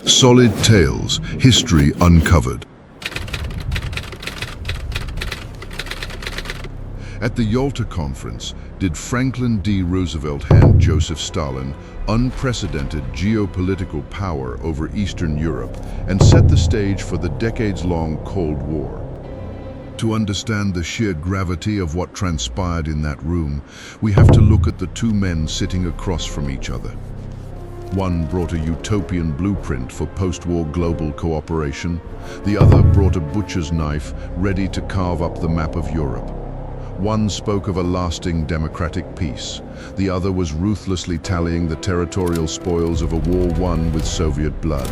SolidTales, History Uncovered. At the Yalta Conference, did Franklin D. Roosevelt hand Joseph Stalin unprecedented geopolitical power over Eastern Europe and set the stage for the decades-long Cold War. To understand the sheer gravity of what transpired in that room, we have to look at the two men sitting across from each other. One brought a utopian blueprint for post-war global cooperation. The other brought a butcher's knife ready to carve up the map of Europe. One spoke of a lasting democratic peace. The other was ruthlessly tallying the territorial spoils of a war won with Soviet blood.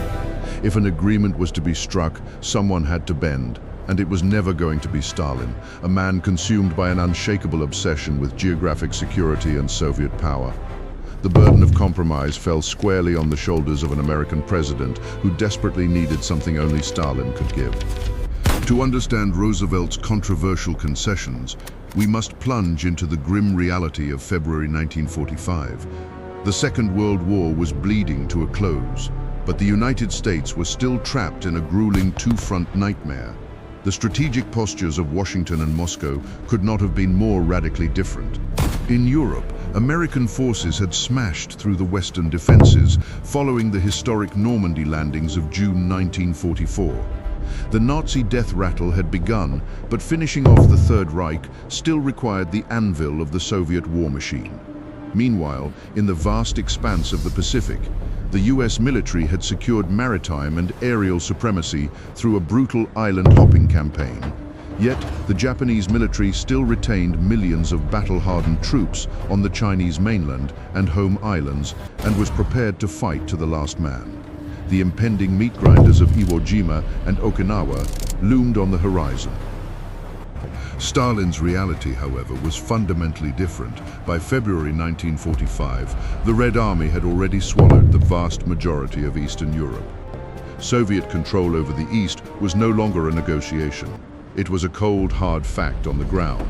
If an agreement was to be struck, someone had to bend. And it was never going to be Stalin, a man consumed by an unshakable obsession with geographic security and Soviet power. The burden of compromise fell squarely on the shoulders of an American president who desperately needed something only Stalin could give. To understand Roosevelt's controversial concessions, we must plunge into the grim reality of February 1945. The Second World War was bleeding to a close, but the United States was still trapped in a grueling two-front nightmare. The strategic postures of Washington and Moscow could not have been more radically different. In Europe, American forces had smashed through the Western defenses following the historic Normandy landings of June 1944. The Nazi death rattle had begun, but finishing off the Third Reich still required the anvil of the Soviet war machine. Meanwhile, in the vast expanse of the Pacific, the US military had secured maritime and aerial supremacy through a brutal island-hopping campaign. Yet, the Japanese military still retained millions of battle-hardened troops on the Chinese mainland and home islands and was prepared to fight to the last man. The impending meat grinders of Iwo Jima and Okinawa loomed on the horizon. Stalin's reality, however, was fundamentally different. By February 1945, the Red Army had already swallowed the vast majority of Eastern Europe. Soviet control over the East was no longer a negotiation. It was a cold, hard fact on the ground.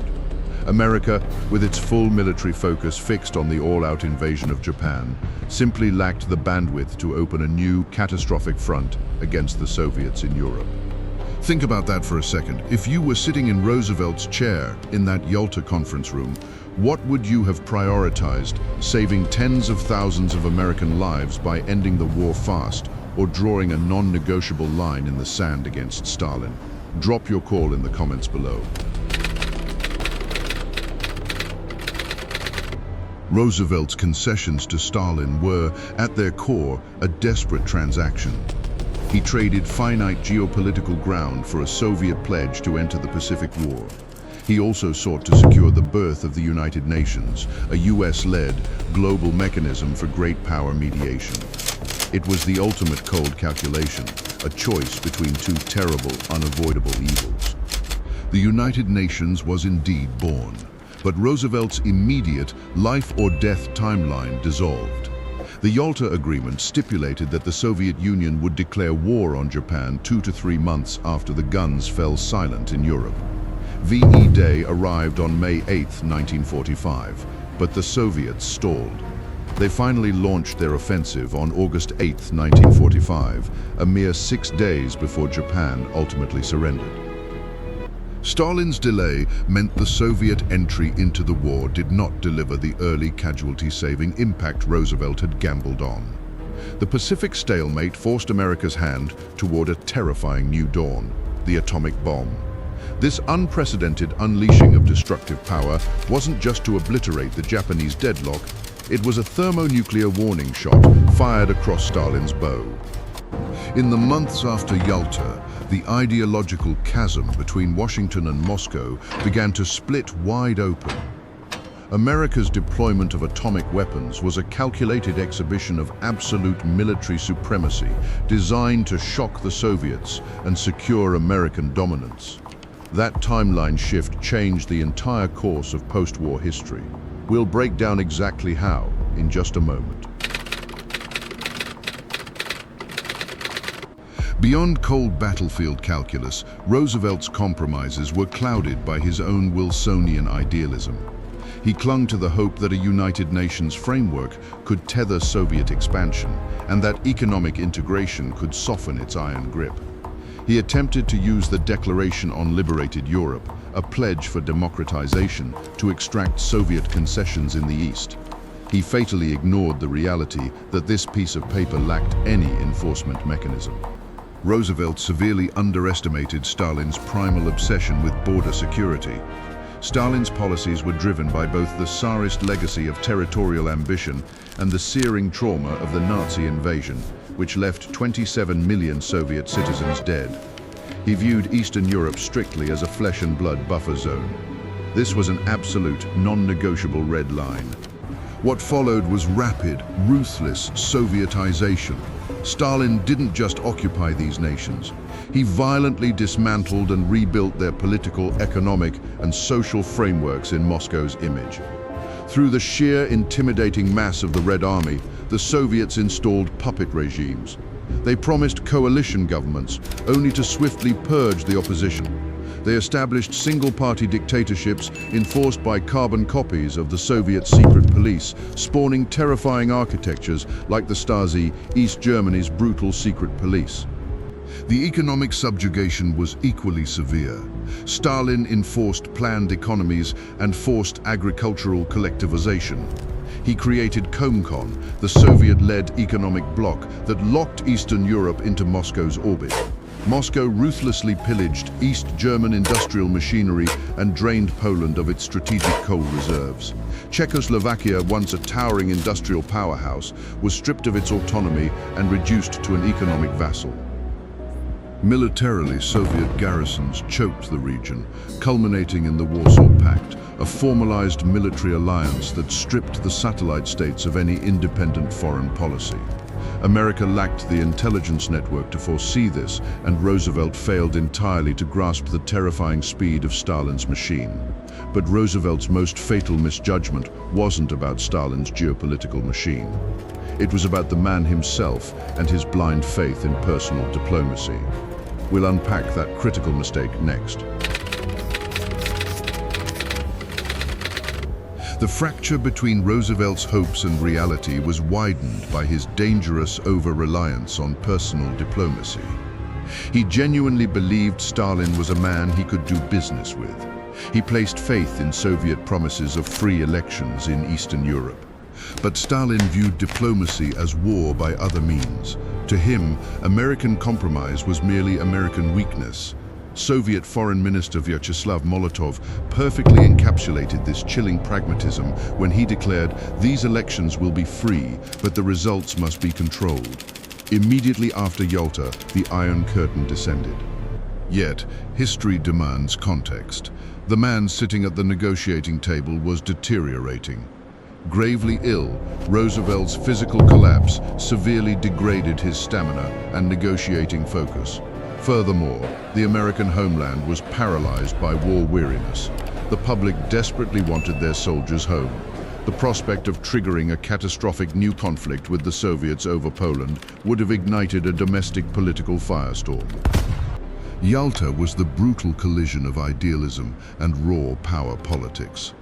America, with its full military focus fixed on the all-out invasion of Japan, simply lacked the bandwidth to open a new, catastrophic front against the Soviets in Europe. Think about that for a second. If you were sitting in Roosevelt's chair in that Yalta conference room, what would you have prioritized, saving tens of thousands of American lives by ending the war fast or drawing a non-negotiable line in the sand against Stalin? Drop your call in the comments below. Roosevelt's concessions to Stalin were, at their core, a desperate transaction. He traded finite geopolitical ground for a Soviet pledge to enter the Pacific War. He also sought to secure the birth of the United Nations, a US-led global mechanism for great power mediation. It was the ultimate cold calculation, a choice between two terrible, unavoidable evils. The United Nations was indeed born, but Roosevelt's immediate life-or-death timeline dissolved. The Yalta Agreement stipulated that the Soviet Union would declare war on Japan 2 to 3 months after the guns fell silent in Europe. VE Day arrived on May 8, 1945, but the Soviets stalled. They finally launched their offensive on August 8, 1945, a mere 6 days before Japan ultimately surrendered. Stalin's delay meant the Soviet entry into the war did not deliver the early casualty-saving impact Roosevelt had gambled on. The Pacific stalemate forced America's hand toward a terrifying new dawn, the atomic bomb. This unprecedented unleashing of destructive power wasn't just to obliterate the Japanese deadlock, it was a thermonuclear warning shot fired across Stalin's bow. In the months after Yalta, the ideological chasm between Washington and Moscow began to split wide open. America's deployment of atomic weapons was a calculated exhibition of absolute military supremacy designed to shock the Soviets and secure American dominance. That timeline shift changed the entire course of post-war history. We'll break down exactly how in just a moment. Beyond cold battlefield calculus, Roosevelt's compromises were clouded by his own Wilsonian idealism. He clung to the hope that a United Nations framework could tether Soviet expansion and that economic integration could soften its iron grip. He attempted to use the Declaration on Liberated Europe, a pledge for democratization, to extract Soviet concessions in the East. He fatally ignored the reality that this piece of paper lacked any enforcement mechanism. Roosevelt severely underestimated Stalin's primal obsession with border security. Stalin's policies were driven by both the Tsarist legacy of territorial ambition and the searing trauma of the Nazi invasion, which left 27 million Soviet citizens dead. He viewed Eastern Europe strictly as a flesh and blood buffer zone. This was an absolute, non-negotiable red line. What followed was rapid, ruthless Sovietization. Stalin didn't just occupy these nations. He violently dismantled and rebuilt their political, economic, and social frameworks in Moscow's image. Through the sheer intimidating mass of the Red Army, the Soviets installed puppet regimes. They promised coalition governments, only to swiftly purge the opposition. They established single-party dictatorships enforced by carbon copies of the Soviet secret police, spawning terrifying architectures like the Stasi, East Germany's brutal secret police. The economic subjugation was equally severe. Stalin enforced planned economies and forced agricultural collectivization. He created Comecon, the Soviet-led economic bloc that locked Eastern Europe into Moscow's orbit. Moscow ruthlessly pillaged East German industrial machinery and drained Poland of its strategic coal reserves. Czechoslovakia, once a towering industrial powerhouse, was stripped of its autonomy and reduced to an economic vassal. Militarily, Soviet garrisons choked the region, culminating in the Warsaw Pact, a formalized military alliance that stripped the satellite states of any independent foreign policy. America lacked the intelligence network to foresee this, and Roosevelt failed entirely to grasp the terrifying speed of Stalin's machine. But Roosevelt's most fatal misjudgment wasn't about Stalin's geopolitical machine. It was about the man himself and his blind faith in personal diplomacy. We'll unpack that critical mistake next. The fracture between Roosevelt's hopes and reality was widened by his dangerous over-reliance on personal diplomacy. He genuinely believed Stalin was a man he could do business with. He placed faith in Soviet promises of free elections in Eastern Europe. But Stalin viewed diplomacy as war by other means. To him, American compromise was merely American weakness. Soviet Foreign Minister Vyacheslav Molotov perfectly encapsulated this chilling pragmatism when he declared, "These elections will be free, but the results must be controlled." Immediately after Yalta, the Iron Curtain descended. Yet, history demands context. The man sitting at the negotiating table was deteriorating. Gravely ill, Roosevelt's physical collapse severely degraded his stamina and negotiating focus. Furthermore, the American homeland was paralyzed by war weariness. The public desperately wanted their soldiers home. The prospect of triggering a catastrophic new conflict with the Soviets over Poland would have ignited a domestic political firestorm. Yalta was the brutal collision of idealism and raw power politics.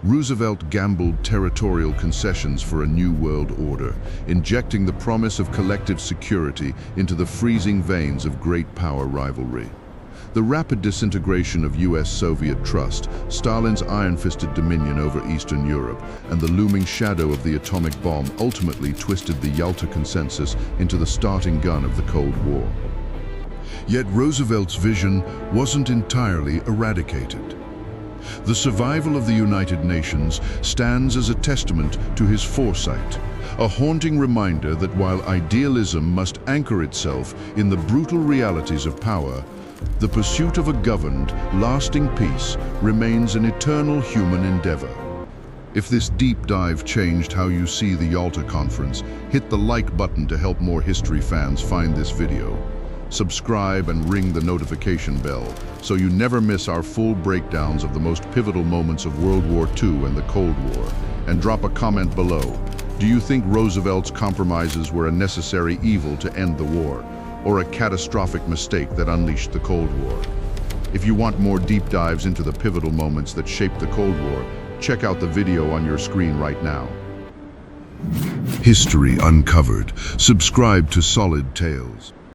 Roosevelt gambled territorial concessions for a new world order, injecting the promise of collective security into the freezing veins of great power rivalry. The rapid disintegration of US-Soviet trust, Stalin's iron-fisted dominion over Eastern Europe, and the looming shadow of the atomic bomb ultimately twisted the Yalta Consensus into the starting gun of the Cold War. Yet Roosevelt's vision wasn't entirely eradicated. The survival of the United Nations stands as a testament to his foresight, a haunting reminder that while idealism must anchor itself in the brutal realities of power, the pursuit of a governed, lasting peace remains an eternal human endeavor. If this deep dive changed how you see the Yalta Conference, hit the like button to help more history fans find this video. Subscribe and ring the notification bell so you never miss our full breakdowns of the most pivotal moments of World War II and the Cold War. And drop a comment below. Do you think Roosevelt's compromises were a necessary evil to end the war, or a catastrophic mistake that unleashed the Cold War? If you want more deep dives into the pivotal moments that shaped the Cold War, check out the video on your screen right now. History Uncovered. Subscribe to SolidTales.